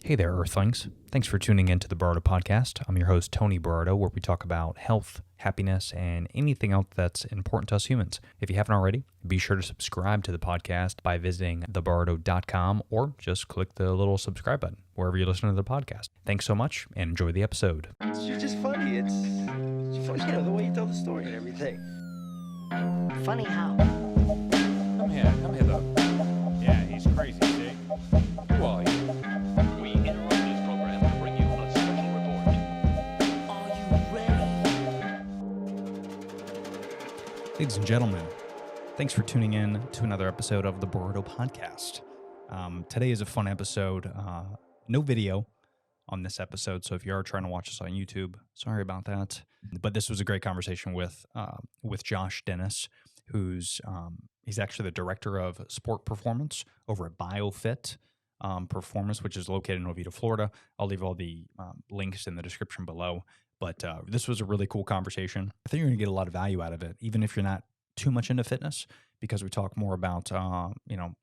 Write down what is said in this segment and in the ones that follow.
Hey there, Earthlings. Thanks for tuning in to the Bardo Podcast. I'm your host, Tony Bardo, where we talk about health, happiness, and anything else that's important to us humans. If you haven't already, be sure to subscribe to the podcast by visiting thebardo.com or just click the little subscribe button wherever you listen to the podcast. Thanks so much and enjoy the episode. You're just funny. It's funny, the way you tell the story and everything. Funny how? Come here though. Yeah, he's crazy, see? Who are you? We interrupt this program to bring you a special report. Are you ready? Ladies and gentlemen, thanks for tuning in to another episode of the Bardo Podcast. Today is a fun episode. No video on this episode, so if you are trying to watch us on YouTube, sorry about that. But this was a great conversation with Josh Dennis, who's he's actually the director of sport performance over at BioFit Performance, which is located in Oviedo, Florida. I'll leave all the links in the description below. But this was a really cool conversation. I think you're going to get a lot of value out of it, even if you're not too much into fitness, because we talk more about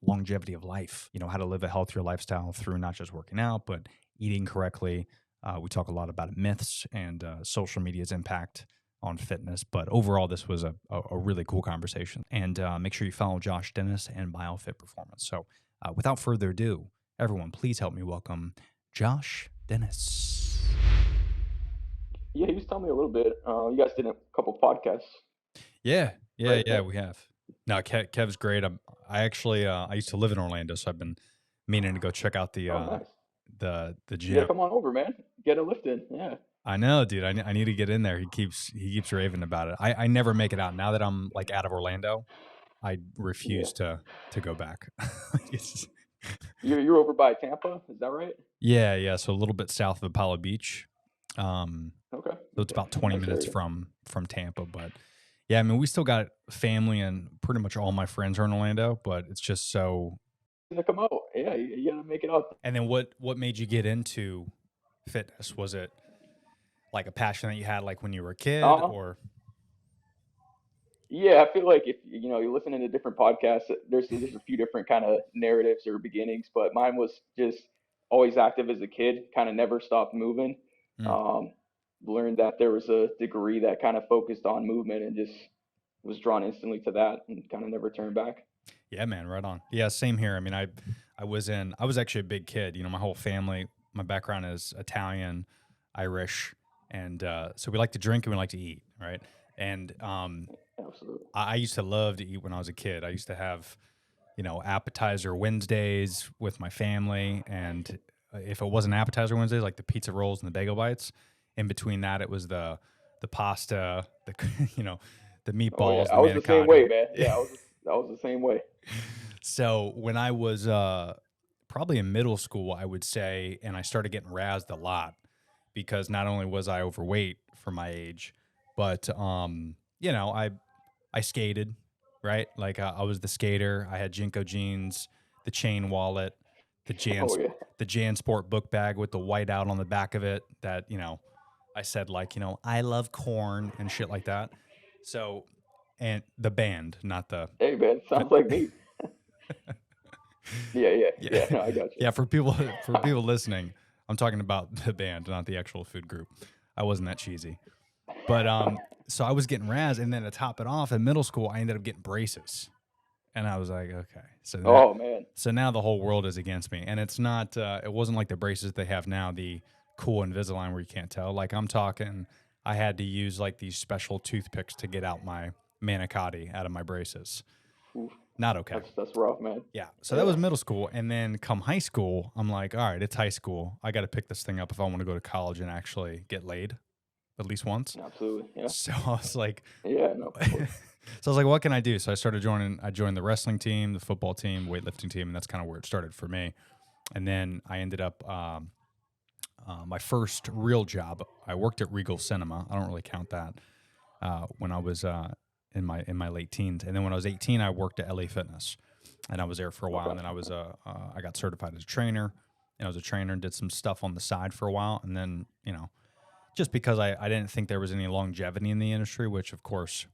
longevity of life, how to live a healthier lifestyle through not just working out, but eating correctly. We talk a lot about myths and social media's impact on fitness. But overall, this was a really cool conversation. And make sure you follow Josh Dennis and BioFit Performance. So without further ado, everyone, please help me welcome Josh Dennis. Yeah, he was telling me a little bit. You guys did a couple podcasts. Yeah, Right. we have. No, Kev's great. I actually I used to live in Orlando, so I've been meaning to go check out the Nice. the Yeah, gym. come on over, man. Get a lift in. Yeah. I know, dude. I need to get in there. He keeps raving about it. I never make it out. Now that I'm like out of Orlando, I refuse to go back. It's- You're over by Tampa, is that right? yeah. So a little bit south of Apollo Beach. Okay. So it's about 20 Nice minutes area. from Tampa. But yeah, I mean, we still got family and pretty much all my friends are in Orlando, but it's just so. To come out. Yeah, you gotta make it out. And then what made you get into fitness? Was it like a passion that you had like when you were a kid or? Yeah, I feel like if you're listening to different podcasts, there's a few different kind of narratives or beginnings, but mine was just always active as a kid, kind of never stopped moving. Learned that there was a degree that kind of focused on movement and just was drawn instantly to that and kind of never turned back. Yeah, man, right on. Yeah, same here. I mean, I was actually a big kid. My whole family, my background is Italian, Irish, and so we like to drink and we like to eat, right? And Absolutely. I used to love to eat when I was a kid. I used to have, appetizer Wednesdays with my family, and if it wasn't appetizer Wednesdays, like the pizza rolls and the bagel bites. In between that, it was the pasta, the the meatballs. I was the same manicotti. way, man. Yeah, I was the same way. So when I was probably in middle school, I would say, and I started getting razzed a lot because not only was I overweight for my age, but I skated, right? Like I was the skater. I had Jinko jeans, the chain wallet, the JanSport book bag with the white out on the back of it. That I said like I love corn and shit like that. So. And the band, not the. Hey, man, sounds like me. Yeah. No, I got you. Yeah, for people listening, I'm talking about the band, not the actual food group. I wasn't that cheesy, but so I was getting razzed, and then to top it off, in middle school, I ended up getting braces, and I was like, okay, so Man. so now the whole world is against me, and it's not. It wasn't like the braces they have now, the cool Invisalign where you can't tell. Like I'm talking, I had to use like these special toothpicks to get out my manicotti out of my braces. Oof. Not okay. That's rough, man. Yeah. So that was middle school. And then come high school, I'm like, all right, it's high school. I got to pick this thing up if I want to go to college and actually get laid at least once. Absolutely. Yeah. So I was like, Yeah, no. Of course. so I was like, what can I do? So I joined the wrestling team, the football team, weightlifting team. And that's kind of where it started for me. And then I ended up, my first real job, I worked at Regal Cinema. I don't really count that when I was in my late teens, and then when I was 18, I worked at LA Fitness, and I was there for a while. And then I got certified as a trainer, and I was a trainer and did some stuff on the side for a while. And then just because I didn't think there was any longevity in the industry, which of course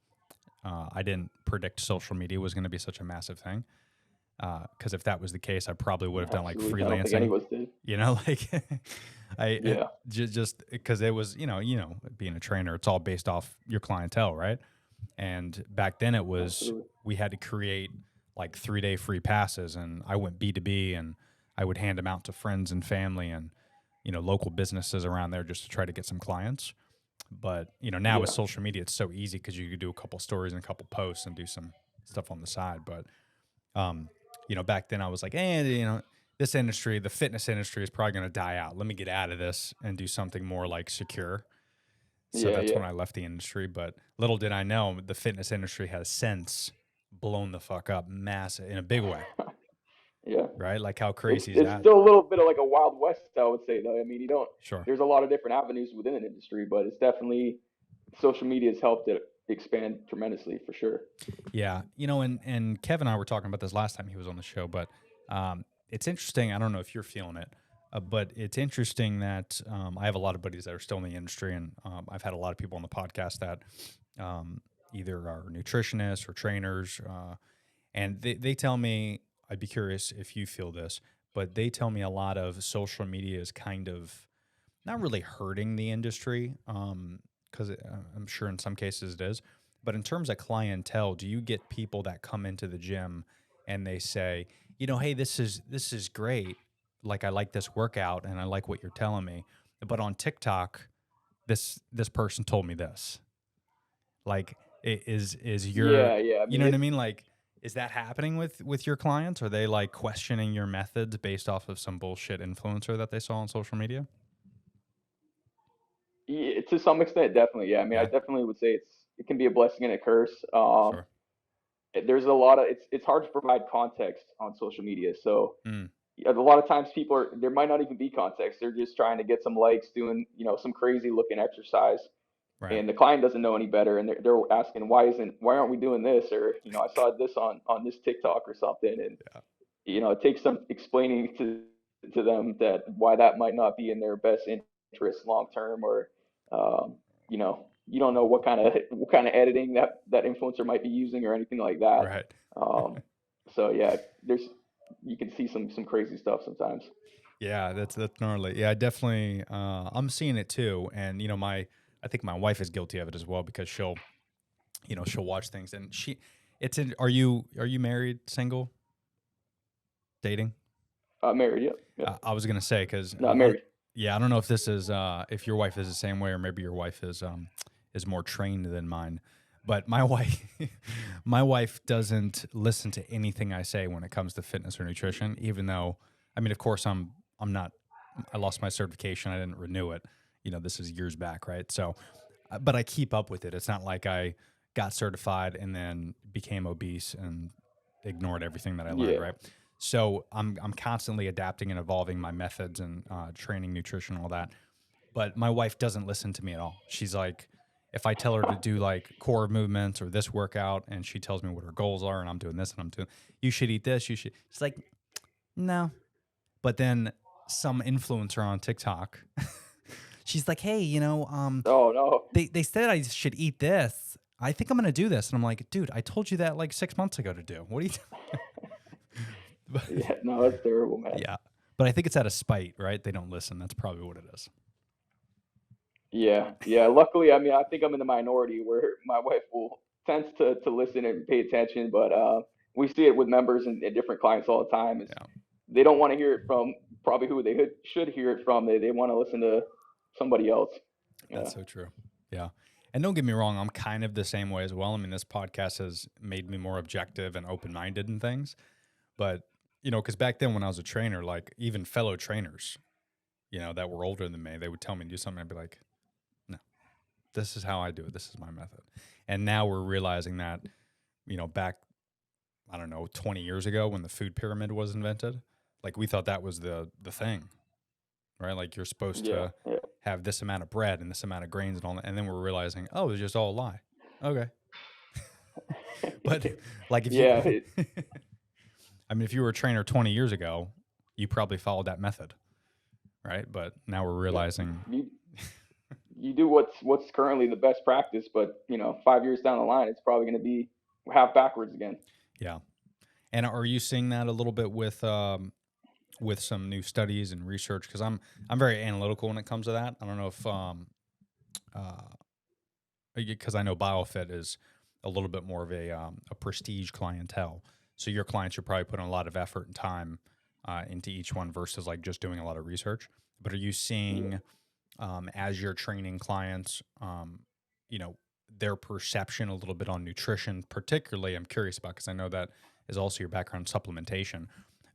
I didn't predict social media was going to be such a massive thing. Because if that was the case, I probably would have done like Absolutely. I don't think any freelancing, of us did. like Yeah, just because it was, being a trainer, it's all based off your clientele, right? And back then it was, absolutely. we had to create like 3-day free passes, and I went B2B, and I would hand them out to friends and family and, local businesses around there just to try to get some clients. But, now with Yeah. social media, it's so easy because you could do a couple stories and a couple posts and do some stuff on the side. But, back then I was like, this industry, the fitness industry is probably going to die out. Let me get out of this and do something more like secure. So Yeah, that's yeah. when I left the industry. But little did I know, the fitness industry has since blown the fuck up massive in a big way, Yeah. right? Like how It's crazy is it's that? still a little bit of like a wild west, I would say, though. I mean, you don't. Sure. There's a lot of different avenues within an industry, but it's definitely social media has helped it expand tremendously for sure. Yeah. And Kevin and I were talking about this last time he was on the show, but it's interesting. I don't know if you're feeling it, but it's interesting that I have a lot of buddies that are still in the industry, and I've had a lot of people on the podcast that either are nutritionists or trainers, and they tell me, I'd be curious if you feel this, but they tell me a lot of social media is kind of not really hurting the industry, because I'm sure in some cases it is. But in terms of clientele, do you get people that come into the gym and they say, hey, this is great. Like I like this workout and I like what you're telling me, but on TikTok, this person told me this. Like, is your, Yeah, yeah. I you mean, know what I it's mean? Like, is that happening with your clients? Are they like questioning your methods based off of some bullshit influencer that they saw on social media? yeah, to some extent, definitely. Yeah, I mean, I Yeah, definitely would say it can be a blessing and a curse. sure. There's a lot of it's hard to provide context on social media, so Mm, yeah, a lot of times there might not even be context. They're just trying to get some likes, doing some crazy looking exercise, right. and the client doesn't know any better, and they're asking why aren't we doing this, or I saw this on this TikTok or something, and Yeah. it takes some explaining to them that why that might not be in their best interest long term, or you don't know what kind of editing that influencer might be using or anything like that. Right. Um, so yeah, you can see some crazy stuff sometimes. Yeah, that's gnarly. Yeah, I definitely I'm seeing it too. And I think my wife is guilty of it as well because she'll watch things and are you married, single, dating? Married, yep, yep. I was gonna say because Not married. yeah, I don't know if this is if your wife is the same way or maybe your wife is more trained than mine. But my wife my wife doesn't listen to anything I say when it comes to fitness or nutrition, even though I mean of course I'm not I lost my certification, I didn't renew it. This is years back, right? So but I keep up with it. It's not like I got certified and then became obese and ignored everything that I learned, Yeah, right? So I'm constantly adapting and evolving my methods and training, nutrition, all that. But my wife doesn't listen to me at all. She's like, if I tell her to do like core movements or this workout, and she tells me what her goals are, and I'm doing this, and I'm doing, you should eat this. You should. She's like, no. But then some influencer on TikTok, she's like, hey, oh no. they said I should eat this. I think I'm gonna do this, and I'm like, dude, I told you that like 6 months ago to do. What are you? But, Yeah, no, that's terrible, man. yeah, but I think it's out of spite, right? They don't listen. That's probably what it is. Yeah, yeah. Luckily, I mean, I think I'm in the minority where my wife will tends to listen and pay attention, but we see it with members and different clients all the time. Is Yeah, they don't want to hear it from probably who they should hear it from. They want to listen to somebody else. Yeah, that's so true. Yeah, and don't get me wrong, I'm kind of the same way as well. I mean, this podcast has made me more objective and open minded in things, but because back then when I was a trainer, like even fellow trainers, that were older than me, they would tell me to do something. I'd be like, no, this is how I do it. This is my method. And now we're realizing that, back, I don't know, 20 years ago when the food pyramid was invented, like we thought that was the thing, right? Like you're supposed yeah, to yeah, have this amount of bread and this amount of grains and all that. And then we're realizing, oh, it's just all a lie. Okay. But like if you, yeah. I mean, if you were a trainer 20 years ago, you probably followed that method, right? But now we're Yeah. realizing, You do what's currently the best practice, but 5 years down the line, it's probably going to be half backwards again. yeah. And are you seeing that a little bit with some new studies and research? Because I'm very analytical when it comes to that. I don't know if because I know BioFit is a little bit more of a prestige clientele. So your clients are probably putting a lot of effort and time into each one versus like just doing a lot of research. But are you seeing as you're training clients, you know, their perception a little bit on nutrition, particularly I'm curious about because I know that is also your background supplementation,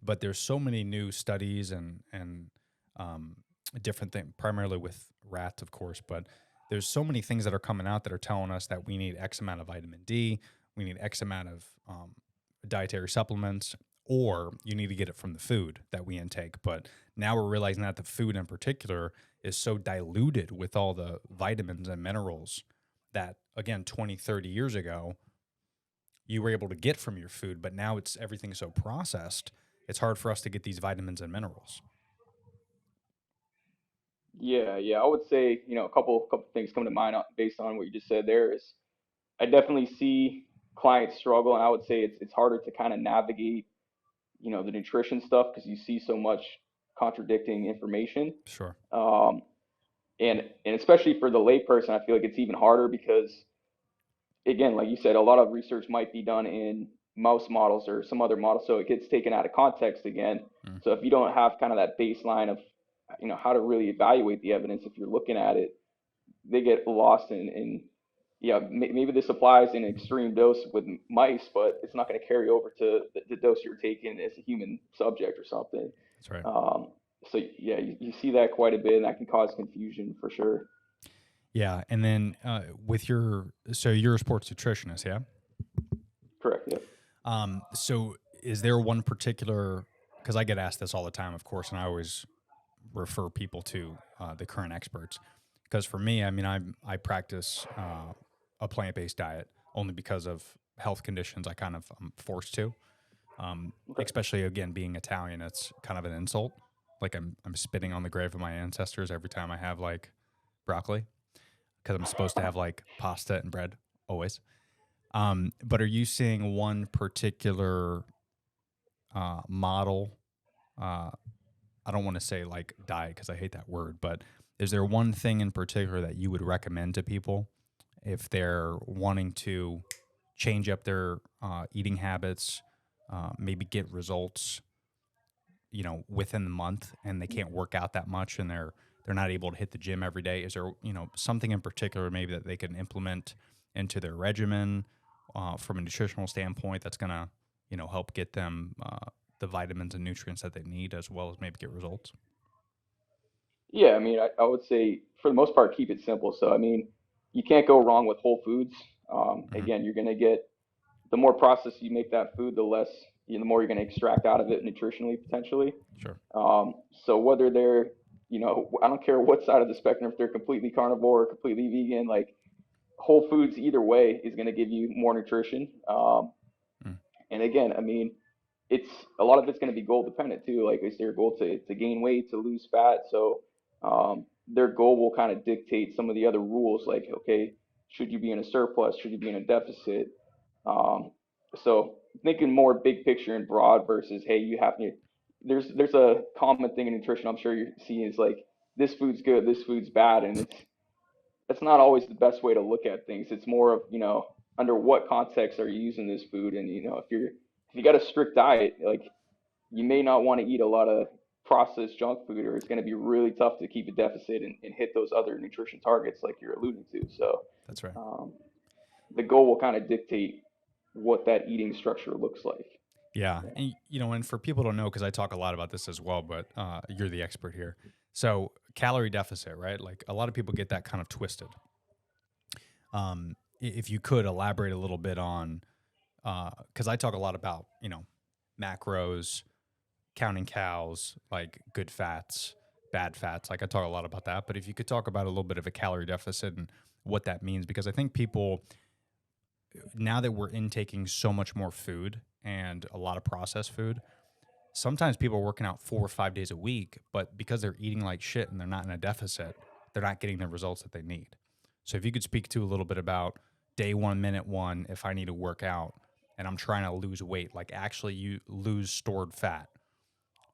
but there's so many new studies and different things, primarily with rats, of course, but there's so many things that are coming out that are telling us that we need X amount of vitamin D, we need X amount of dietary supplements, or you need to get it from the food that we intake. But now we're realizing that the food in particular is so diluted with all the vitamins and minerals that, again, 20, 30 years ago, you were able to get from your food, but now it's everything's so processed, it's hard for us to get these vitamins and minerals. Yeah, I would say, a couple things come to mind based on what you just said there is I definitely see clients struggle, and I would say it's harder to kind of navigate, the nutrition stuff because you see so much contradicting information. Sure. Um, and especially for the layperson, I feel like it's even harder because again, like you said, a lot of research might be done in mouse models or some other model, so it gets taken out of context again. Mm. So if you don't have kind of that baseline of, how to really evaluate the evidence, if you're looking at it, they get lost in yeah, maybe this applies in extreme dose with mice, but it's not going to carry over to the dose you're taking as a human subject or something. That's right. So yeah, you see that quite a bit, and that can cause confusion for sure. Yeah. And then so you're a sports nutritionist, yeah? Correct. Yeah. So is there one particular, because I get asked this all the time, of course, and I always refer people to the current experts. Because for me, I mean, I practice a plant-based diet only because of health conditions. I'm forced to, Okay. especially again being Italian. It's kind of an insult. Like I'm spitting on the grave of my ancestors every time I have like broccoli, because I'm supposed to have like pasta and bread always. But are you seeing one particular model? I don't want to say like diet because I hate that word, but is there one thing in particular that you would recommend to people if they're wanting to change up their eating habits, maybe get results, within the month, and they can't work out that much and they're not able to hit the gym every day? Is there, something in particular maybe that they can implement into their regimen from a nutritional standpoint that's going to, help get them the vitamins and nutrients that they need, as well as maybe get results? Yeah, I mean, I would say for the most part, keep it simple. So, I mean, you can't go wrong with whole foods. Mm-hmm. Again, you're going to get the more processed you make that food, the more you're going to extract out of it nutritionally, potentially. Sure. So whether they're, I don't care what side of the spectrum, if they're completely carnivore or completely vegan, like whole foods either way is going to give you more nutrition. Mm. And again, I mean, it's a lot of it's going to be goal dependent too. Like, is their goal to gain weight, to lose fat? So their goal will kind of dictate some of the other rules. Like, okay, should you be in a surplus? Should you be in a deficit? Um, so thinking more big picture and broad versus, hey, you have to. There's a common thing in nutrition I'm sure you're seeing is like this food's good, this food's bad, and it's not always the best way to look at things. It's more of, under what context are you using this food, and if you got a strict diet, like you may not want to eat a lot of processed junk food, or it's going to be really tough to keep a deficit and hit those other nutrition targets like you're alluding to. So That's right. the goal will kind of dictate what that eating structure looks like. Yeah. And, and for people to know, because I talk a lot about this as well, but you're the expert here. So calorie deficit, right? Like a lot of people get that kind of twisted. If you could elaborate a little bit on, because I talk a lot about, macros, counting cows, like good fats, bad fats. Like I talk a lot about that. But if you could talk about a little bit of a calorie deficit and what that means, because I think people, now that we're intaking so much more food and a lot of processed food, sometimes people are working out 4 or 5 days a week, but because they're eating like shit and they're not in a deficit, they're not getting the results that they need. So if you could speak to a little bit about day one, minute one, if I need to work out, and I'm trying to lose weight, like actually you lose stored fat.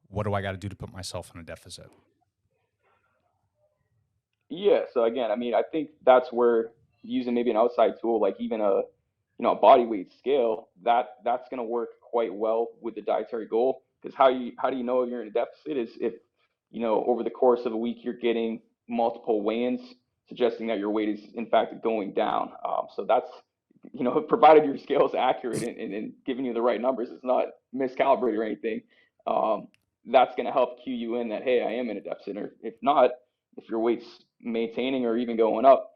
What do I got to do to put myself in a deficit? Yeah. So again, I mean, I think that's where using maybe an outside tool, like even a body weight scale, that's going to work quite well with the dietary goal. Because how do you know you're in a deficit is if over the course of a week you're getting multiple weigh-ins suggesting that your weight is in fact going down. So that's provided your scale is accurate and giving you the right numbers, it's not miscalibrated or anything. Um, that's going to help cue you in that, hey, I am in a deficit. Or if not, if your weight's maintaining or even going up,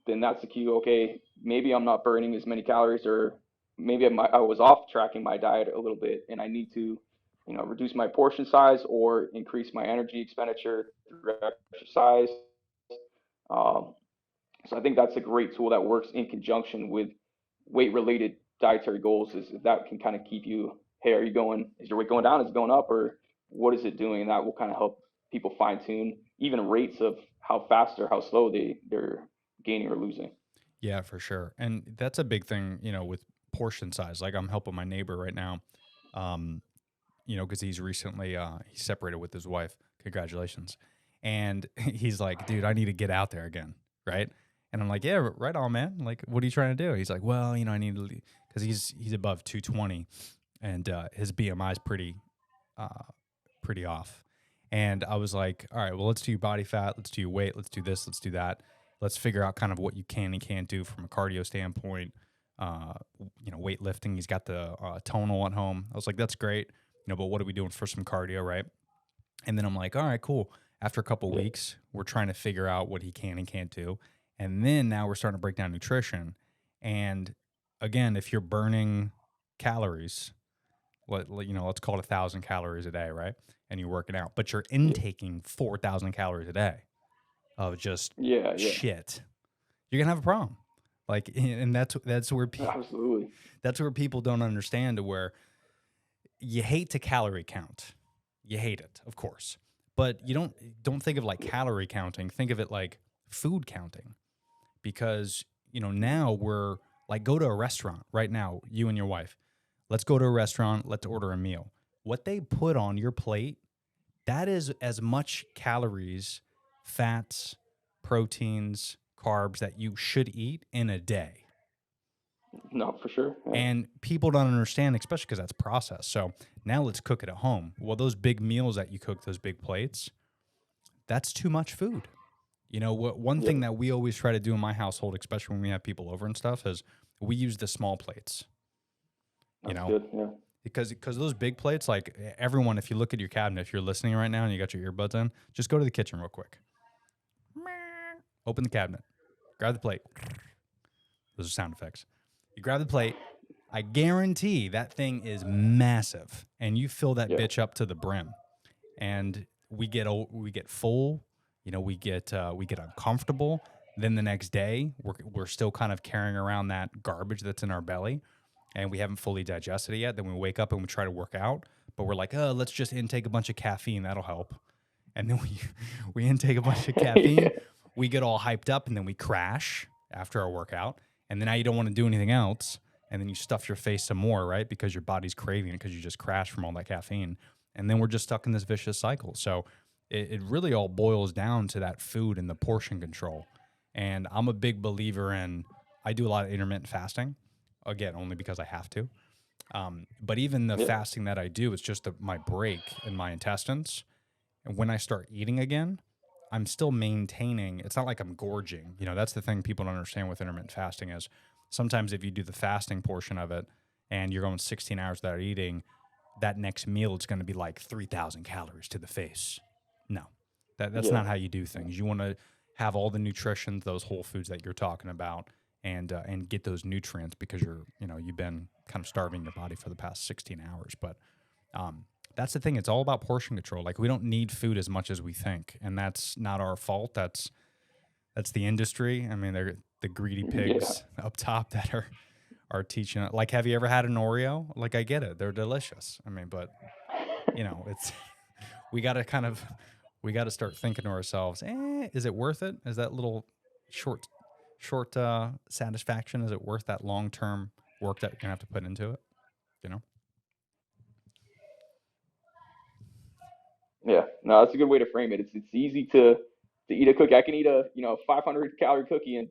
then that's the cue. Okay, maybe I'm not burning as many calories, or maybe I was off tracking my diet a little bit, and I need to, reduce my portion size or increase my energy expenditure through exercise. Um, so I think that's a great tool that works in conjunction with weight-related dietary goals. Is that can kind of keep you, hey, are you going? Is your weight going down? Is it going up? Or what is it doing? And that will kind of help people fine-tune even rates of how fast or how slow they're gaining or losing. Yeah, for sure. And that's a big thing, with portion size. Like I'm helping my neighbor right now, um, because he's recently he's separated with his wife. Congratulations. And he's like, dude, I need to get out there again, right? And I'm like, yeah, right on, man. Like, what are you trying to do? He's like, well, I need to, because he's above 220, and his BMI is uh, pretty off. And I was like, all right, well, let's do your body fat, let's do your weight, let's do this, let's do that. Let's figure out kind of what you can and can't do from a cardio standpoint. Weightlifting. He's got the tonal at home. I was like, that's great. But what are we doing for some cardio, right? And then I'm like, all right, cool. After a couple weeks, we're trying to figure out what he can and can't do. And then now we're starting to break down nutrition. And again, if you're burning calories, let's call it 1,000 calories a day, right? And you're working out, but you're intaking 4,000 calories a day of just shit, you're gonna have a problem. Like, and that's where Absolutely. that's where people don't understand, to where you hate to calorie count. You hate it, of course, but you don't think of like calorie counting. Think of it like food counting, because now we're like, go to a restaurant right now, you and your wife. Let's go to a restaurant. Let's order a meal. What they put on your plate, that is as much calories, fats, proteins, carbs that you should eat in a day. No, for sure. Yeah. And people don't understand, especially because that's processed. So now let's cook it at home. Well, those big meals that you cook, those big plates, that's too much food. One thing that we always try to do in my household, especially when we have people over and stuff, is we use the small plates. That's good. Yeah. Because those big plates, like everyone, if you look at your cabinet, if you're listening right now and you got your earbuds in, just go to the kitchen real quick. Open the cabinet. Grab the plate. Those are sound effects. You grab the plate. I guarantee that thing is massive, and you fill that bitch up to the brim. And we get full. We get uncomfortable. Then the next day, we're still kind of carrying around that garbage that's in our belly, and we haven't fully digested it yet. Then we wake up and we try to work out, but we're like, oh, let's just intake a bunch of caffeine. That'll help. And then we intake a bunch of caffeine. We get all hyped up, and then we crash after our workout. And then now you don't want to do anything else. And then you stuff your face some more, right? Because your body's craving it because you just crashed from all that caffeine. And then we're just stuck in this vicious cycle. So it really all boils down to that food and the portion control. And I'm a big believer in, I do a lot of intermittent fasting. Again, only because I have to. But even the fasting that I do, it's just my break in my intestines. And when I start eating again, I'm still maintaining. It's not like I'm gorging. That's the thing people don't understand with intermittent fasting is sometimes if you do the fasting portion of it and you're going 16 hours without eating, that next meal it's going to be like 3,000 calories to the face. No, that's not how you do things. You want to have all the nutrition, those whole foods that you're talking about, and get those nutrients because you've been kind of starving your body for the past 16 hours. But that's the thing. It's all about portion control. Like, we don't need food as much as we think, and that's not our fault. That's the industry. I mean, they're the greedy pigs up top that are teaching it. Like, have you ever had an Oreo? Like, I get it. They're delicious. I mean, but it's we got to start thinking to ourselves, is it worth it? Is that little short satisfaction, is it worth that long-term work that you're going to have to put into it? you know? Yeah, no, that's a good way to frame it. It's easy to eat a cookie. I can eat a 500 calorie cookie in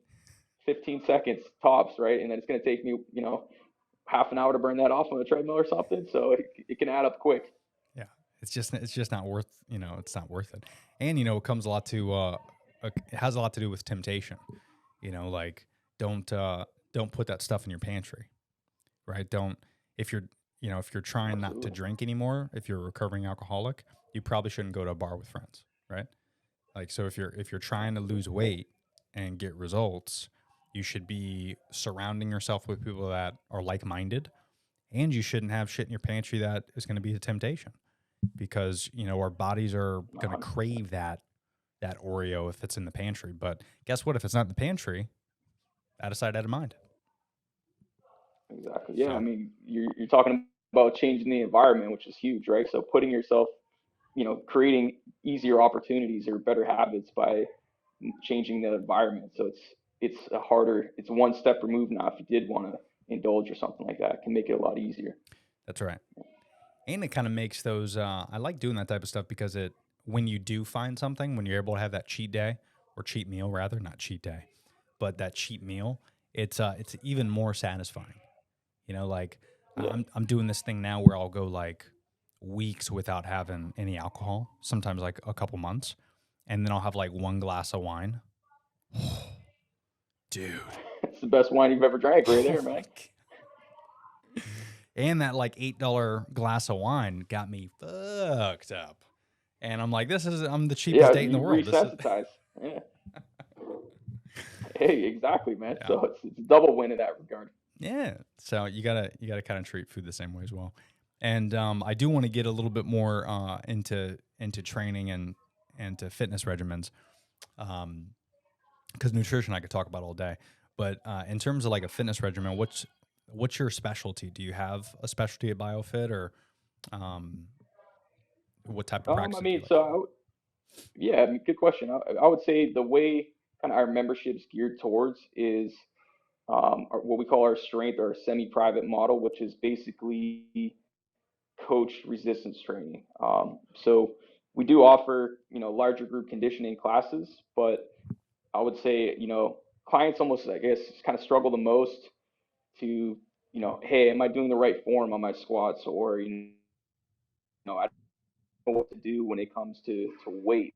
15 seconds tops, right? And then it's going to take me half an hour to burn that off on a treadmill or something. So it can add up quick. Yeah. It's just not worth, it's not worth it. And, it comes a lot to, it has a lot to do with temptation, like don't put that stuff in your pantry, right? Don't, if you're, if you're trying not to Absolutely. drink anymore, if you're a recovering alcoholic, you probably shouldn't go to a bar with friends, right? Like, so if you're trying to lose weight and get results, you should be surrounding yourself with people that are like-minded, and you shouldn't have shit in your pantry that is going to be a temptation, because our bodies are going to crave that Oreo if it's in the pantry. But guess what? If it's not in the pantry, out of sight, out of mind. Exactly. Yeah, So, I mean, you're talking about changing the environment, which is huge, right? So putting yourself, creating easier opportunities or better habits by changing the environment. So it's one step removed now. If you did want to indulge or something like that, it can make it a lot easier. that's right. And it kind of makes those, I like doing that type of stuff because when you do find something, when you're able to have that cheat day, or cheat meal rather, not cheat day, but that cheat meal, it's even more satisfying. Like Yeah. I'm doing this thing now where I'll go like weeks without having any alcohol, sometimes like a couple months, and then I'll have like one glass of wine. Dude. It's the best wine you've ever drank right there, man. And that like $8 glass of wine got me fucked up. And I'm like, I'm the cheapest date in the you world. resensitize. Yeah. Hey, exactly, man. Yeah. So it's a double win in that regard. Yeah. So you gotta kind of treat food the same way as well. And I do want to get a little bit more into training and to fitness regimens, because nutrition I could talk about all day. But in terms of like a fitness regimen, what's your specialty? Do you have a specialty at BioFit, or what type of practice I do you mean, like? so yeah, I mean, good question. I would say the way kind of our membership's geared towards is what we call our strength or semi-private model, which is basically coached resistance training. So we do offer, larger group conditioning classes, but I would say, clients almost, I guess, kind of struggle the most to, hey, am I doing the right form on my squats? Or, I know what to do when it comes to weights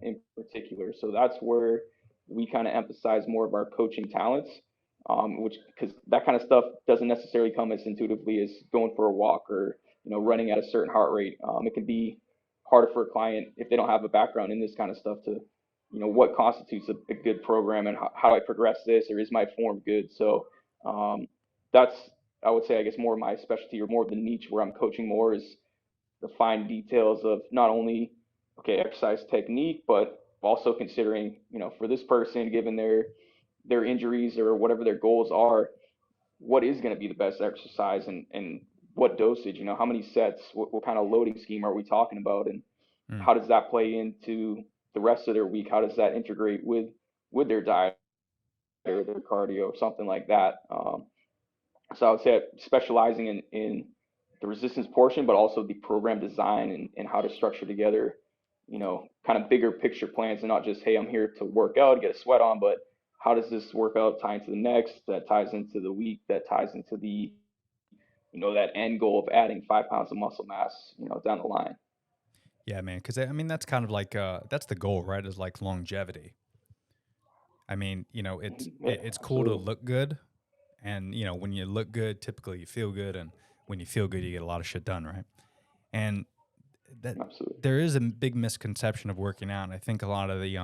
in particular. So that's where we kind of emphasize more of our coaching talents, which because that kind of stuff doesn't necessarily come as intuitively as going for a walk or running at a certain heart rate. It can be harder for a client if they don't have a background in this kind of stuff to what constitutes a good program and how do I progress this, or is my form good. So that's, I would say, I guess, more of my specialty or more of the niche where I'm coaching more is the fine details of not only exercise technique, but also considering for this person, given their injuries or whatever their goals are, what is going to be the best exercise and what dosage, how many sets, what kind of loading scheme are we talking about, and how does that play into the rest of their week? How does that integrate with their diet or their cardio or something like that? So I would say specializing in the resistance portion, but also the program design and how to structure together, kind of bigger picture plans, and not just, hey, I'm here to work out, get a sweat on, but how does this workout tie into the next, that ties into the week, that ties into the, that end goal of adding 5 pounds of muscle mass, down the line. Yeah, man. Because I mean, that's kind of like that's the goal, right? Is like longevity. I mean, Yeah, it's cool to absolutely. look good, and when you look good, typically you feel good, and when you feel good, you get a lot of shit done, right? And that Absolutely. there is a big misconception of working out, and I think a lot of the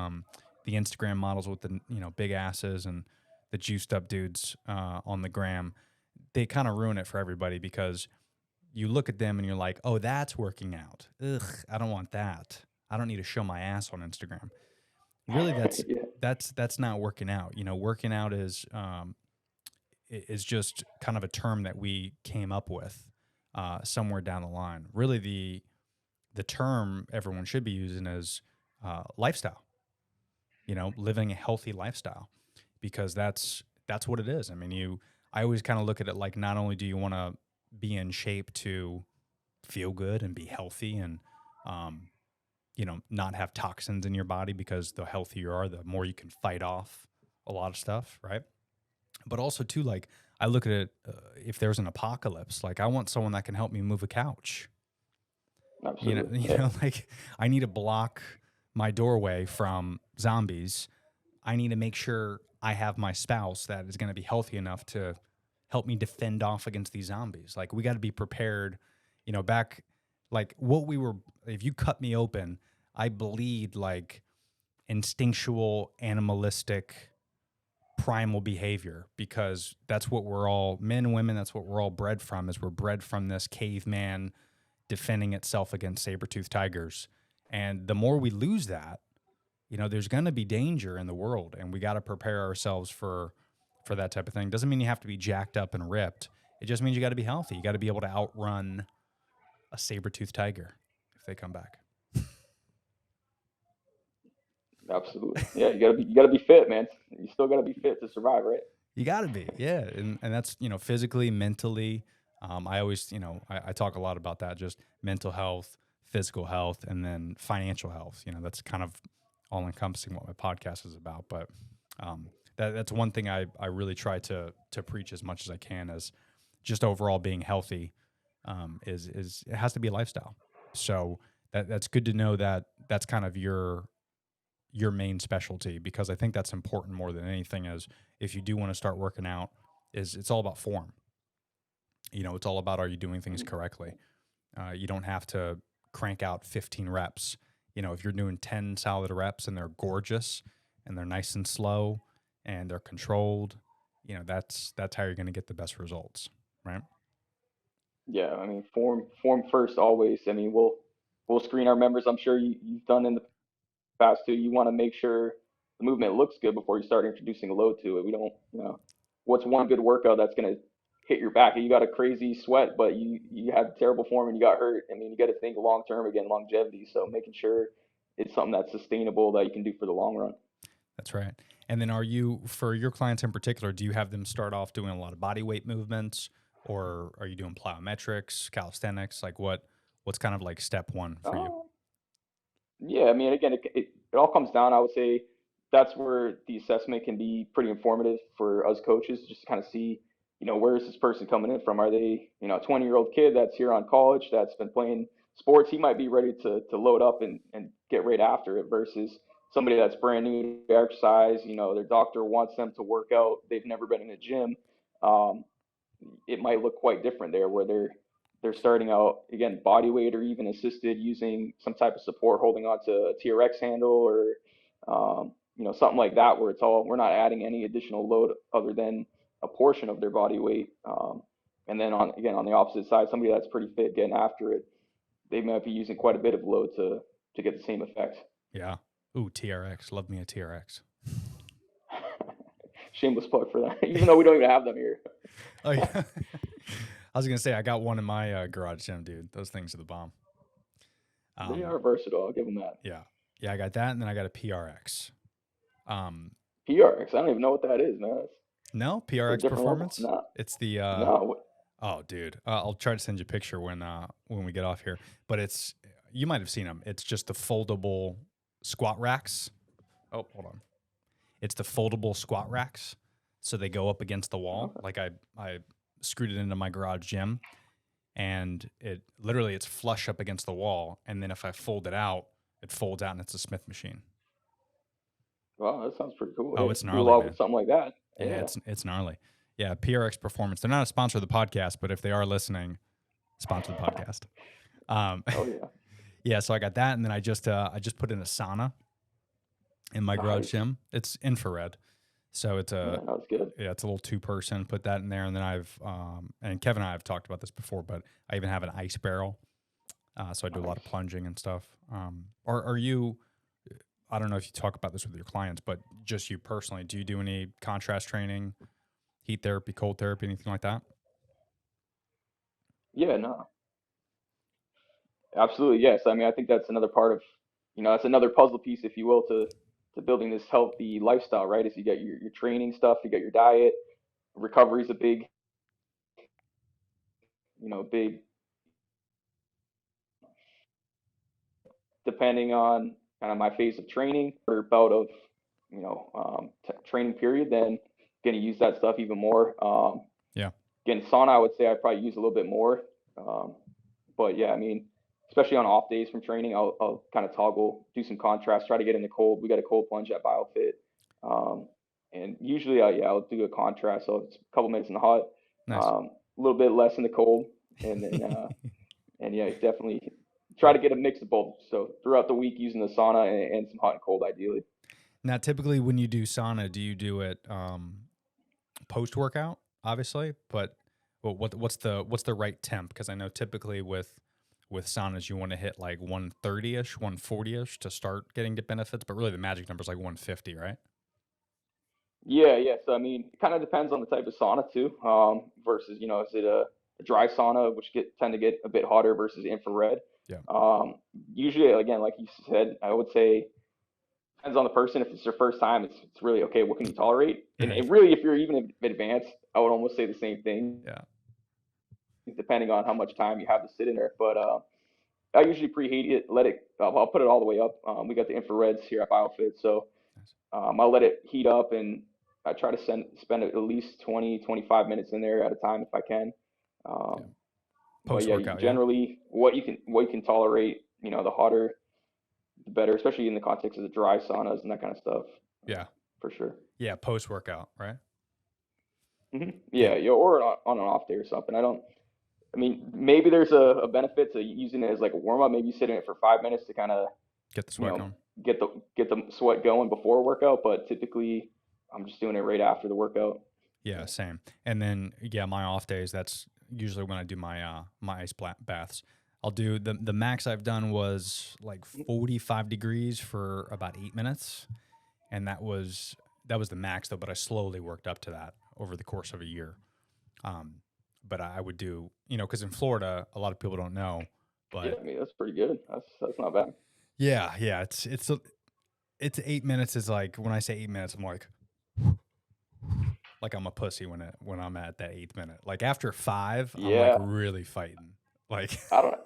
Instagram models with the big asses and the juiced up dudes on the gram, they kind of ruin it for everybody, because you look at them and you're like, oh, that's working out. Ugh, I don't want that. I don't need to show my ass on Instagram. Really, Yeah. that's not working out. Working out is just kind of a term that we came up with somewhere down the line. Really, the term everyone should be using is lifestyle. Living a healthy lifestyle, because that's what it is. I mean, I always kind of look at it like, not only do you want to be in shape to feel good and be healthy and, not have toxins in your body, because the healthier you are, the more you can fight off a lot of stuff, right? But also too, like, I look at it, if there's an apocalypse, like, I want someone that can help me move a couch. Absolutely. Like, I need to block my doorway from zombies. I need to make sure I have my spouse that is going to be healthy enough to help me defend off against these zombies. Like, we got to be prepared, back, like, if you cut me open, I bleed like instinctual, animalistic, primal behavior, because that's what we're all, men and women, that's what we're all bred from, is we're bred from this caveman defending itself against saber-toothed tigers. And the more we lose that, there's going to be danger in the world, and we got to prepare ourselves for that type of thing. Doesn't mean you have to be jacked up and ripped. It just means you got to be healthy. You got to be able to outrun a saber-toothed tiger if they come back. Absolutely. Yeah, you gotta be fit, man. You still gotta be fit to survive, right? You got to be, yeah, and that's physically, mentally. I always I talk a lot about that, just mental health, physical health, and then financial health. That's kind of all encompassing what my podcast is about. But that's one thing I really try to preach as much as I can, as just overall being healthy. Is it has to be a lifestyle. So that's good to know that that's kind of your main specialty, because I think that's important more than anything. Is if you do want to start working out, is it's all about form. It's all about, are you doing things correctly? You don't have to crank out 15 reps. If you're doing 10 solid reps and they're gorgeous and they're nice and slow and they're controlled, that's how you're going to get the best results, right? Yeah, I mean, form first always. I mean, we'll screen our members. I'm sure you've done in the past too. You want to make sure the movement looks good before you start introducing a load to it. We don't, what's one good workout that's gonna hit your back? You got a crazy sweat, but you had terrible form and you got hurt. I mean, you got to think long term again, longevity. So making sure it's something that's sustainable that you can do for the long run. That's right. And then, are you, for your clients in particular, do you have them start off doing a lot of body weight movements, or are you doing plyometrics, calisthenics? Like, what's kind of like step one for you? Yeah, I mean, again, it all comes down. I would say that's where the assessment can be pretty informative for us coaches, just to kind of see, where is this person coming in from? Are they, a 20-year-old kid that's here on college that's been playing sports? He might be ready to load up and get right after it, versus somebody that's brand new to exercise. Their doctor wants them to work out. They've never been in a gym. Um, it might look quite different there, where they're starting out again body weight or even assisted, using some type of support, holding on to a TRX handle, or something like that, where we're not adding any additional load other than a portion of their body weight. And then on the opposite side, somebody that's pretty fit getting after it, they might be using quite a bit of load to get the same effect. Yeah. Ooh, TRX. Love me a TRX. Shameless plug for that, even though we don't even have them here. Oh yeah. I was gonna say, I got one in my garage gym, dude. Those things are the bomb. They are versatile. I'll give them that. Yeah, yeah. I got that, and then I got a PRX. PRX. I don't even know what that is, man. No, PRX Performance. No. It's the. No. Oh, dude. I'll try to send you a picture when we get off here. But you might have seen them. It's just the foldable squat racks. Oh, hold on. It's the foldable squat racks, so they go up against the wall. Okay. Like I screwed it into my garage gym, and it's flush up against the wall. And then if I fold it out, it folds out, and it's a Smith machine. Wow, that sounds pretty cool. Oh, it's gnarly, do a lot man. with something like that. Yeah, it's gnarly. Yeah, PRX Performance. They're not a sponsor of the podcast, but if they are listening, sponsor the podcast. Oh yeah. Yeah, so I got that, and then I just put in a sauna in my garage gym. It's infrared, so it's that's good. yeah, it's a little 2-person. Put that in there, and then I've and Kevin and I have talked about this before, but I even have an ice barrel, so I do a lot of plunging and stuff. Are you? I don't know if you talk about this with your clients, but just you personally, do you do any contrast training, heat therapy, cold therapy, anything like that? Yeah, no, absolutely, yes. I mean, I think that's another part of, that's another puzzle piece, if you will, to building this healthy lifestyle, right? Is you get your training stuff, you get your diet, recovery is a big big, depending on kind of my phase of training or bout of, training period, then going to use that stuff even more. Yeah. Again, sauna, I would say I probably use a little bit more. But yeah, I mean, especially on off days from training, I'll kind of toggle, do some contrast, try to get in the cold. We got a cold plunge at BioFit. And usually, I'll do a contrast. So it's a couple minutes in the hot, Nice. a little bit less in the cold. And then, and yeah, definitely try to get a mix of both. So throughout the week, using the sauna and some hot and cold, ideally. Now, typically when you do sauna, do you do it post workout, obviously? But what's the right temp? Because I know typically with saunas you want to hit like 130ish, 140ish to start getting the benefits, but really the magic number is like 150, right? Yeah. So I mean, it kind of depends on the type of sauna too. Versus, is it a dry sauna, which tend to get a bit hotter, versus infrared. Yeah. Usually, again, like you said, I would say depends on the person. If it's their first time, it's really okay. What can you tolerate? And really, if you're even advanced, I would almost say the same thing. Yeah. Depending on how much time you have to sit in there, but I usually preheat it, let it. I'll put it all the way up. We got the infrareds here at BioFit, so I'll let it heat up, and I try to spend at least 20, 25 minutes in there at a time if I can. Post workout, generally what you can tolerate. The hotter, the better, especially in the context of the dry saunas and that kind of stuff. Yeah, for sure. Yeah, post workout, right? Mm-hmm. Yeah, or on an off day or something. I mean, maybe there's a benefit to using it as like a warm up. Maybe you sit in it for 5 minutes to kind of get the sweat going, get the sweat going before a workout. But typically, I'm just doing it right after the workout. Yeah, same. And then my off days, that's usually when I do my my ice baths. I'll do the max I've done was like 45 degrees for about 8 minutes, and that was the max though. But I slowly worked up to that over the course of a year. But I would do, because in Florida, a lot of people don't know. But yeah, I mean, that's pretty good. That's not bad. Yeah, it's 8 minutes. Is like, when I say 8 minutes, I'm like I'm a pussy when I'm at that 8th minute. Like after 5, I'm like really fighting. Like I don't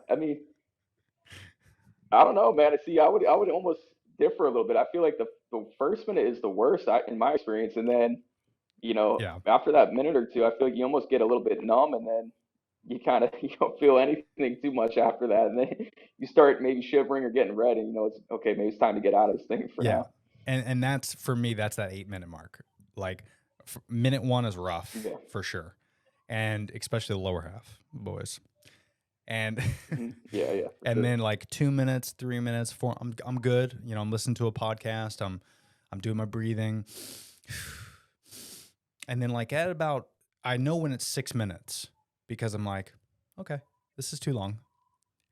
know, man. See, I would almost differ a little bit. I feel like the first minute is the worst in my experience, and then after that minute or two, I feel like you almost get a little bit numb, and then you kind of you don't feel anything too much after that, and then you start maybe shivering or getting red, and it's okay, maybe it's time to get out of this thing for now. And that's, for me, that's that 8 minute mark. Like minute 1 is rough for sure, and especially the lower half, boys. And and sure. Then like 2 minutes, 3 minutes, 4, I'm good. I'm listening to a podcast. I'm doing my breathing. And then like at about, I know when it's 6 minutes, because I'm like, okay, this is too long.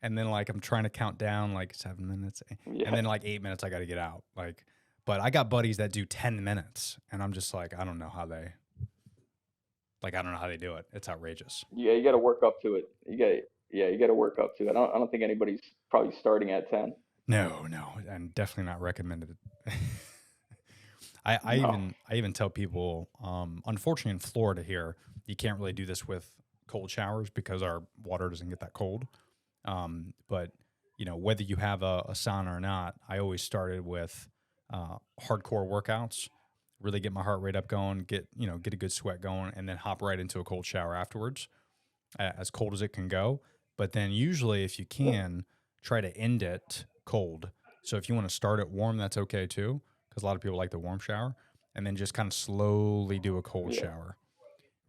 And then like I'm trying to count down like 7 minutes, and then like 8 minutes I got to get out. Like, but I got buddies that do 10 minutes, and I'm just like, I don't know how they do it. It's outrageous. Yeah, you got to work up to it. You got to work up to it. I don't think anybody's probably starting at 10. No, and definitely not recommended. I even tell people, unfortunately in Florida here, you can't really do this with cold showers because our water doesn't get that cold. But whether you have a sauna or not, I always started with hardcore workouts, really get my heart rate up going, get a good sweat going, and then hop right into a cold shower afterwards, as cold as it can go. But then usually, if you can, try to end it cold. So if you want to start it warm, that's okay too, because a lot of people like the warm shower, and then just kind of slowly do a cold shower,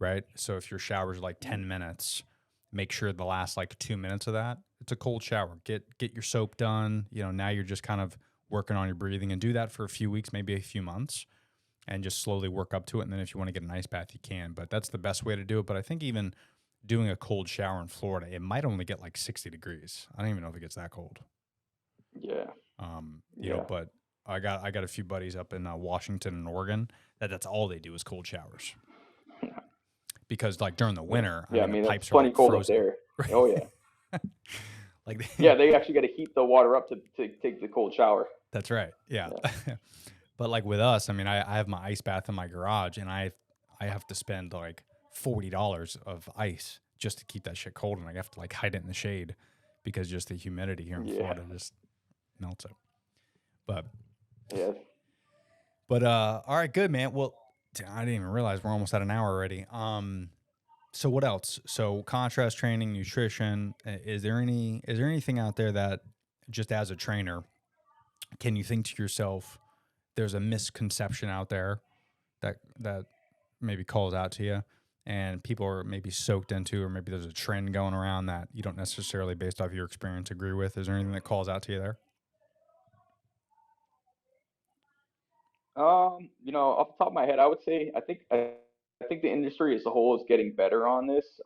right? So if your shower's like 10 minutes, make sure the last like 2 minutes of that, it's a cold shower. Get your soap done. Now you're just kind of working on your breathing, and do that for a few weeks, maybe a few months, and just slowly work up to it. And then if you want to get an ice bath, you can. But that's the best way to do it. But I think even doing a cold shower in Florida, it might only get like 60 degrees. I don't even know if it gets that cold. Yeah. But I got a few buddies up in Washington and Oregon that's all they do is cold showers. Because like during the winter, I mean the pipes plenty are like cold frozen. up there. Right? Oh yeah. Like they actually got to heat the water up to take the cold shower. That's right. Yeah. But like with us, I mean, I have my ice bath in my garage, and I have to spend like $40 of ice just to keep that shit cold, and I have to like hide it in the shade because just the humidity here in Yeah. Florida just melts it. But Yeah. all right, good, man. Well, I didn't even realize we're almost at an hour already. So what else? So contrast training, nutrition. Is there anything out there that just as a trainer, can you think to yourself, there's a misconception out there that maybe calls out to you and people are maybe soaked into, or maybe there's a trend going around that you don't necessarily based off your experience agree with? Is there anything that calls out to you there? Off the top of my head, I would say I think the industry as a whole is getting better on this.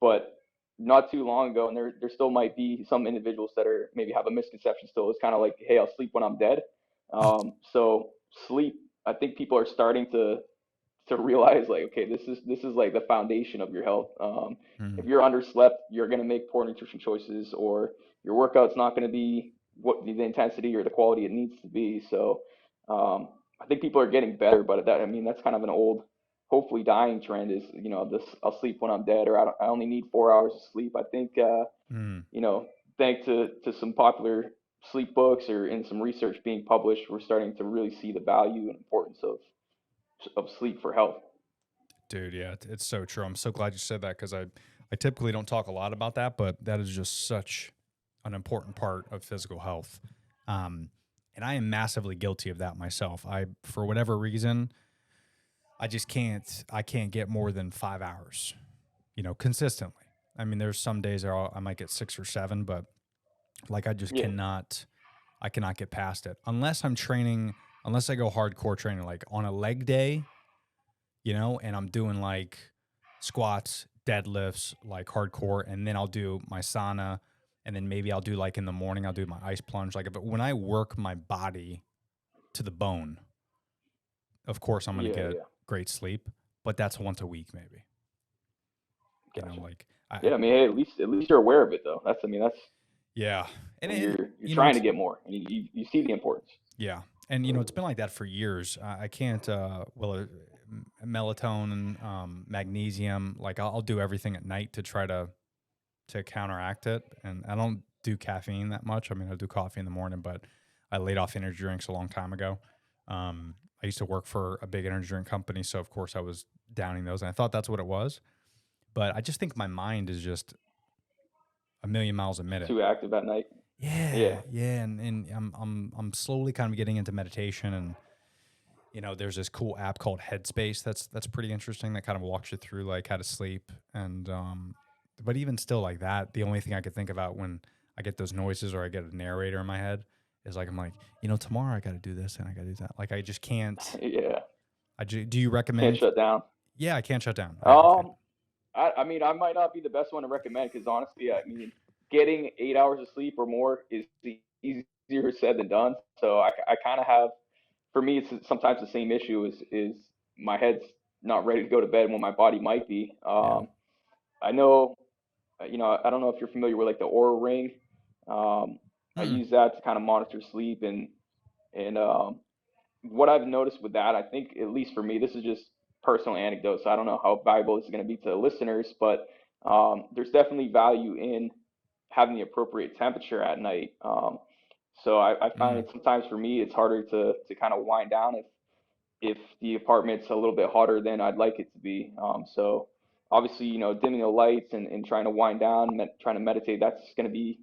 But not too long ago, and there still might be some individuals that are maybe have a misconception still. It's kind of like, hey, I'll sleep when I'm dead. So sleep, I think people are starting to realize like, okay, this is like the foundation of your health. If you're underslept, you're going to make poor nutrition choices, or your workout's not going to be what the intensity or the quality it needs to be. So I think people are getting better, but that's kind of an old, hopefully dying trend. Is this I'll sleep when I'm dead, or I only need 4 hours of sleep. I think thanks to some popular sleep books or in some research being published, we're starting to really see the value and importance of sleep for health. Dude, yeah, it's so true. I'm so glad you said that because I typically don't talk a lot about that, but that is just such an important part of physical health. And I am massively guilty of that myself. For whatever reason, I can't get more than 5 hours, consistently. I mean, there's some days I might get 6 or 7, but like I just I cannot get past it unless I'm training, unless I go hardcore training, like on a leg day, and I'm doing like squats, deadlifts, like hardcore, and then I'll do my sauna, and then maybe I'll do like in the morning, I'll do my ice plunge. But when I work my body to the bone, of course I'm going to get great sleep, but that's once a week maybe. Gotcha. Like hey, at least you're aware of it though. That's yeah, and you're trying to get more, and you see the importance. Yeah, and it's been like that for years. I can't melatonin, magnesium. Like I'll do everything at night to try to counteract it, and I don't do caffeine that much. I mean, I do coffee in the morning, but I laid off energy drinks a long time ago. I used to work for a big energy drink company, so of course I was downing those, and I thought that's what it was. But I just think my mind is just a million miles a minute. Too active at night. Yeah, and I'm slowly kind of getting into meditation, and there's this cool app called Headspace that's pretty interesting that kind of walks you through like how to sleep, and but even still like that, the only thing I could think about when I get those noises or I get a narrator in my head is like I'm like, tomorrow I got to do this and I got to do that. Like I just can't. Yeah. Do you recommend? Can't shut down. Yeah, I can't shut down. I mean, I might not be the best one to recommend because honestly, I mean, getting 8 hours of sleep or more is easier said than done. So I kind of have, for me, it's sometimes the same issue is my head's not ready to go to bed when my body might be. I know, I don't know if you're familiar with like the Aura Ring. I use that to kind of monitor sleep and what I've noticed with that, I think at least for me, this is just personal anecdote, so I don't know how valuable this is going to be to the listeners, but there's definitely value in having the appropriate temperature at night. So I find sometimes for me, it's harder to kind of wind down if the apartment's a little bit hotter than I'd like it to be. So obviously, dimming the lights and trying to wind down, trying to meditate, that's going to be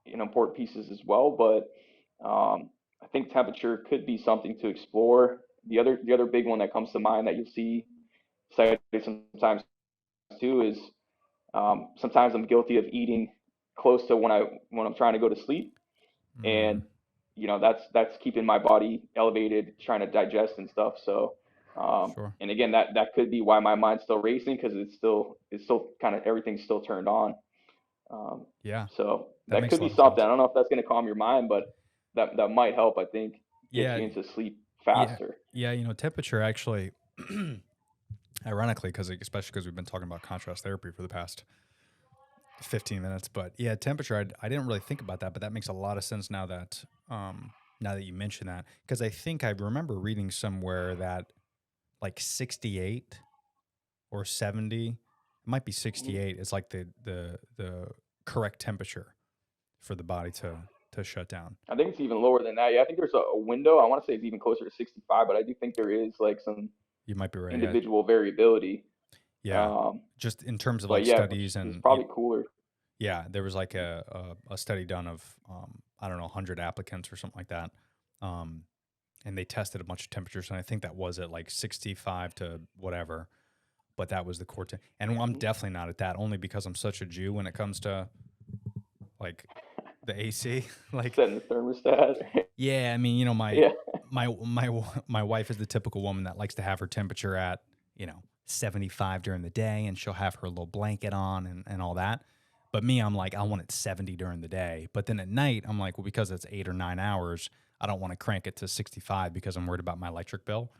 important pieces as well. But I think temperature could be something to explore. The other big one that comes to mind that you'll see cited sometimes too is sometimes I'm guilty of eating close to when I'm trying to go to sleep, and that's keeping my body elevated, trying to digest and stuff. So Sure. And again, that could be why my mind's still racing because it's still kind of everything's still turned on. Yeah. So that could be something. I don't know if that's going to calm your mind, but that might help. I think get you into sleep faster. Yeah. Temperature actually, ironically, especially because we've been talking about contrast therapy for the past 15 minutes, but yeah, temperature. I didn't really think about that, but that makes a lot of sense now that you mention that, because I think I remember reading somewhere that like 68 or 70 It might be 68. It's like the correct temperature for the body to shut down. I think it's even lower than that. Yeah, I think there's a window. I want to say it's even closer to 65, but I do think there is like some You might be right. individual variability. Yeah. Just in terms of But like yeah, studies it's and probably cooler. yeah, there was like a study done of I don't know 100 applicants or something like that, and they tested a bunch of temperatures, and I think that was at like 65 to whatever, but that was the core. And I'm definitely not at that, only because I'm such a Jew when it comes to like the AC. Like, Setting the thermostat. yeah, I mean, you know, Yeah. my wife is the typical woman that likes to have her temperature at 75 during the day, and she'll have her little blanket on and all that. But me, I'm like, I want it 70 during the day. But then at night, I'm like, well, because it's 8 or 9 hours, I don't want to crank it to 65 because I'm worried about my electric bill.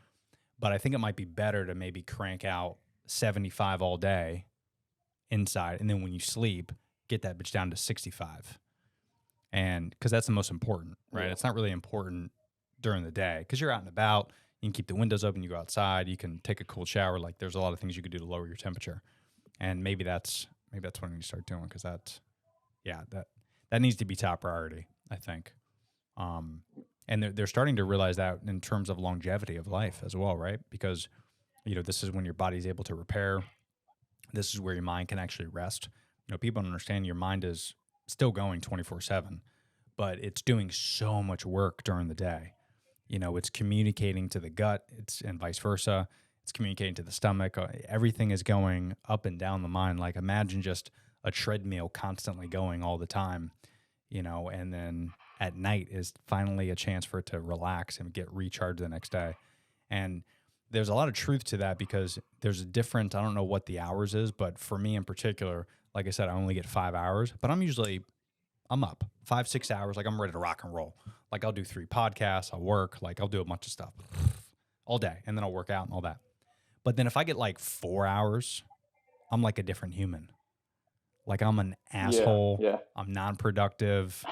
But I think it might be better to maybe crank out 75 all day inside. And then when you sleep, get that bitch down to 65. And because that's the most important, right? Yeah. It's not really important during the day because you're out and about. You can keep the windows open. You go outside. You can take a cool shower. Like there's a lot of things you could do to lower your temperature. And maybe that's what I need to start doing because that needs to be top priority, I think. And they're starting to realize that in terms of longevity of life as well, right? Because this is when your body's able to repair. This is where your mind can actually rest. People don't understand your mind is still going 24/7, but it's doing so much work during the day. It's communicating to the gut, and vice versa. It's communicating to the stomach. Everything is going up and down the mind. Like imagine just a treadmill constantly going all the time, and then at night is finally a chance for it to relax and get recharged the next day. And there's a lot of truth to that because there's a different, I don't know what the hours is, but for me in particular, like I said, I only get 5 hours, but I'm up 5-6 hours. Like I'm ready to rock and roll. Like I'll do 3 podcasts, I'll work, like I'll do a bunch of stuff all day, and then I'll work out and all that. But then if I get like 4 hours, I'm like a different human. Like I'm an asshole. Yeah. I'm non-productive.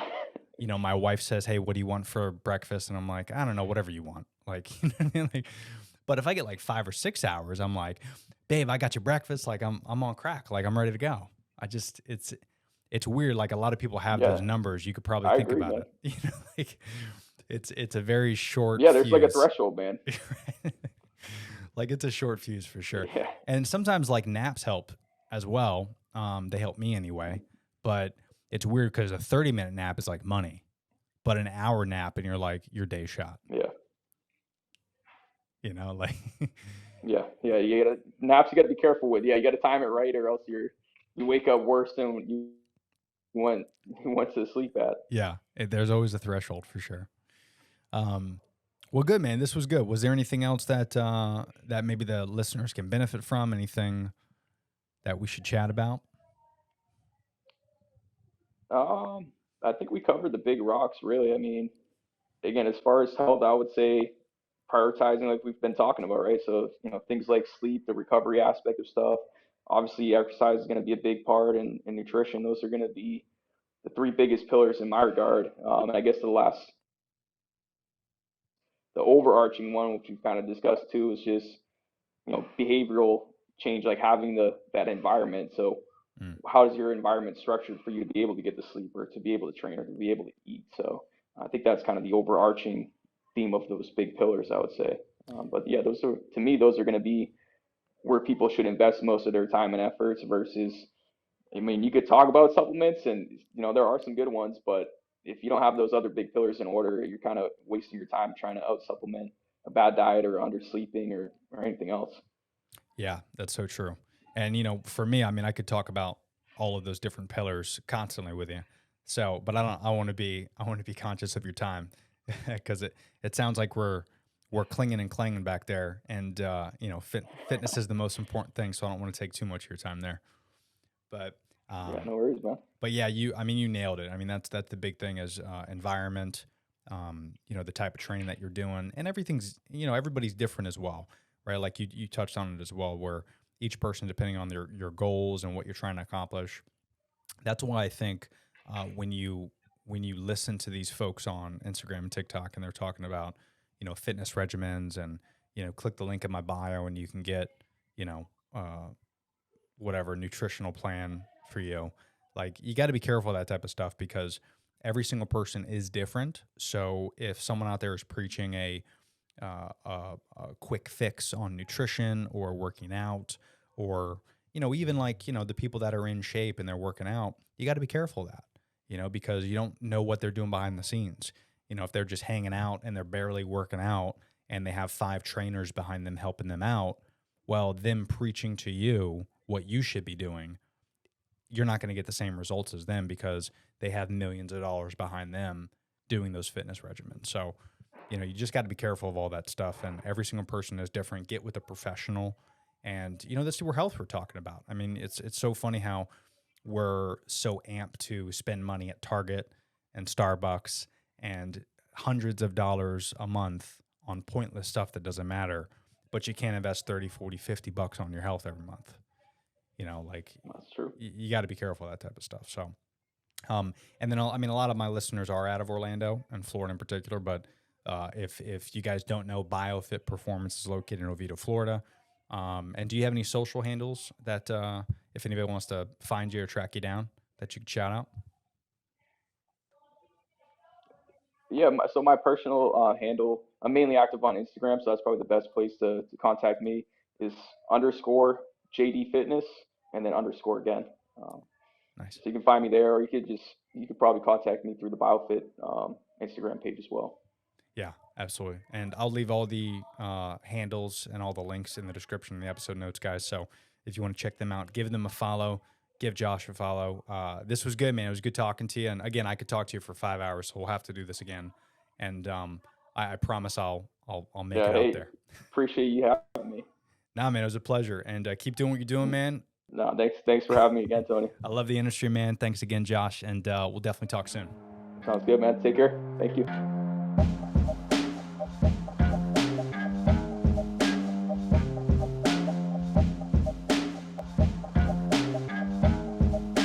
My wife says, "Hey, what do you want for breakfast?" And I'm like, "I don't know, whatever you want." Like, but if I get like 5 or 6 hours, I'm like, "Babe, I got your breakfast." Like I'm on crack. Like I'm ready to go. It's weird. Like a lot of people have those numbers. You could probably I think agree, about man. it. Like it's a very short. Yeah, there's like a fuse. threshold, man. Like it's a short fuse for sure. Yeah. And sometimes like naps help as well. They help me anyway. But it's weird because a 30-minute nap is like money, but an hour nap and you're like your day shot. Yeah. Like Yeah. You gotta naps. You gotta be careful with. Yeah, you gotta time it right, or else you wake up worse than you went to sleep at. yeah, there's always a threshold for sure. Well, good, man. This was good. Was there anything else that maybe the listeners can benefit from? Anything that we should chat about? I think we covered the big rocks, really. I mean, again, as far as health, I would say prioritizing like we've been talking about, right? So, things like sleep, the recovery aspect of stuff. Obviously, exercise is going to be a big part, and nutrition. Those are going to be the 3 biggest pillars in my regard. And I guess the overarching one, which we've kind of discussed too, is just behavioral change, like having that environment. So how is your environment structured for you to be able to get to sleep or to be able to train or to be able to eat? So I think that's kind of the overarching theme of those big pillars, I would say. But yeah, those are going to be where people should invest most of their time and efforts versus, I mean, you could talk about supplements and, there are some good ones, but if you don't have those other big pillars in order, you're kind of wasting your time trying to out supplement a bad diet or undersleeping or anything else. Yeah, that's so true. And for me, I mean, I could talk about all of those different pillars constantly with you. So, but I want to be conscious of your time because it sounds like we're clinging and clanging back there, and fitness is the most important thing. So I don't want to take too much of your time there. But yeah, no worries, man. But yeah, you nailed it. I mean, that's the big thing is environment. The type of training that you're doing, and everything's everybody's different as well, right? Like you touched on it as well, where each person, depending on your goals and what you're trying to accomplish. That's why I think when you listen to these folks on Instagram and TikTok, and they're talking about fitness regimens, and click the link in my bio, and you can get whatever nutritional plan for you. Like, you got to be careful of that type of stuff because every single person is different. So if someone out there is preaching a quick fix on nutrition or working out, or even like the people that are in shape and they're working out, you got to be careful of that, because you don't know what they're doing behind the scenes. If they're just hanging out and they're barely working out and they have 5 trainers behind them helping them out, well, them preaching to you what you should be doing, you're not going to get the same results as them because they have millions of dollars behind them doing those fitness regimens. So you just got to be careful of all that stuff, and every single person is different. Get with a professional, and this is where health we're talking about. I mean, it's so funny how we're so amped to spend money at Target and Starbucks and hundreds of dollars a month on pointless stuff that doesn't matter, but you can't invest 30, 40, 50 bucks on your health every month. Like, That's true. You got to be careful of that type of stuff. So, and then a lot of my listeners are out of Orlando and Florida in particular, but if you guys don't know, BioFit Performance is located in Oviedo, Florida. And do you have any social handles that if anybody wants to find you or track you down that you could shout out? Yeah, so my personal handle, I'm mainly active on Instagram, so that's probably the best place to contact me, is _ JD Fitness and then _ again. Nice. So you can find me there, or you could probably contact me through the BioFit Instagram page as well. Yeah, absolutely. And I'll leave all the handles and all the links in the description in the episode notes, guys. So if you want to check them out, give them a follow, give Josh a follow. This was good, man. It was good talking to you. And again, I could talk to you for 5 hours, so we'll have to do this again. And I promise I'll make it out there. Appreciate you having me. Nah, man, it was a pleasure. And keep doing what you're doing, man. No, thanks for having me again, Tony. I love the industry, man. Thanks again, Josh. And we'll definitely talk soon. Sounds good, man. Take care. Thank you.